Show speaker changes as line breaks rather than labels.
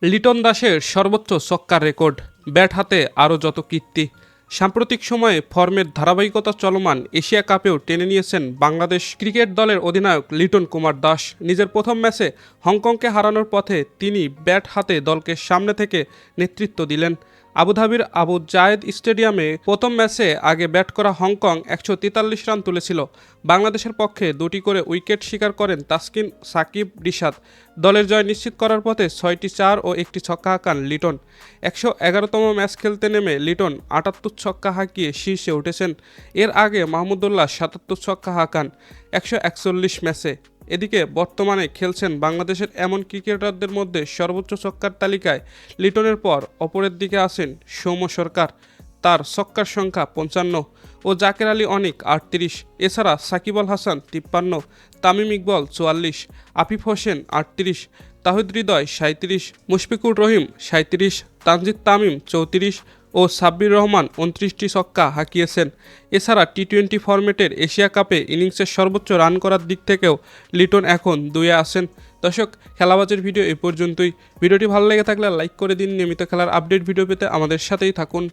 লিটন দাসের সর্বোচ্চ ছক্কার record, bat হাতে আরও যত কীর্তি। সাম্প্রতিক সময়ে ফর্মের ধারাবাহিকতা চলমান এশিয়া কাপেও টেনে নিয়েছেন বাংলাদেশ ক্রিকেট দলের অধিনায়ক লিটন কুমার দাস। নিজের প্রথম ম্যাচে হংকংকে হারানোর পথে তিনি ব্যাট হাতে দলকে সামনে থেকে নেতৃত্ব দিলেন। আবুধাবির আবু জায়েদ স্টেডিয়ামে প্রথম ম্যাচে আগে ব্যাট করা হংকং 143 রান তুলেছিল। বাংলাদেশের পক্ষে দুটি করে উইকেট শিকার করেন তাসকিন, সাকিব, রিশাদ। দলের জয় নিশ্চিত করার পথে 6টি চার ও একটি ছক্কা হাঁকান লিটন। 111তম ম্যাচ খেলতে নেমে লিটন 78 ছক্কা হাঁকিয়ে শীর্ষে উঠেছেন। এর আগে মাহমুদুল্লাহ 77 ছক্কা হাঁকান 141 ম্যাচে। এদিকে বর্তমানে খেলছেন বাংলাদেশের এমন ক্রিকেটারদের মধ্যে সর্বোচ্চ ছক্কার তালিকায় লিটনের পর অপরের দিকে আছেন সৌম্য সরকার, তার ছক্কার সংখ্যা 55 ও জাকের আলী অনিক 38। এছাড়া সাকিব আল হাসান 53, তামিম ইকবল 44, আফিফ হোসেন 38, তাহিদ হৃদয় 37, মুশফিকুর রহিম 37, তানজিদ তামিম 34 ও সাব্বির রহমান 29টি ছক্কা হাঁকিয়েছেন। এছাড়া টি-20 ফরম্যাটের এশিয়া কাপে ইনিংসের সর্বোচ্চ রান করার দিক থেকেও লিটন এখন দুয়ে আছেন। দর্শক, খেলাবাজের ভিডিও এই পর্যন্তই। ভিডিওটি ভালো লেগে থাকলে লাইক করে দিন। নিয়মিত খেলার আপডেট ভিডিও পেতে আমাদের সাথেই থাকুন।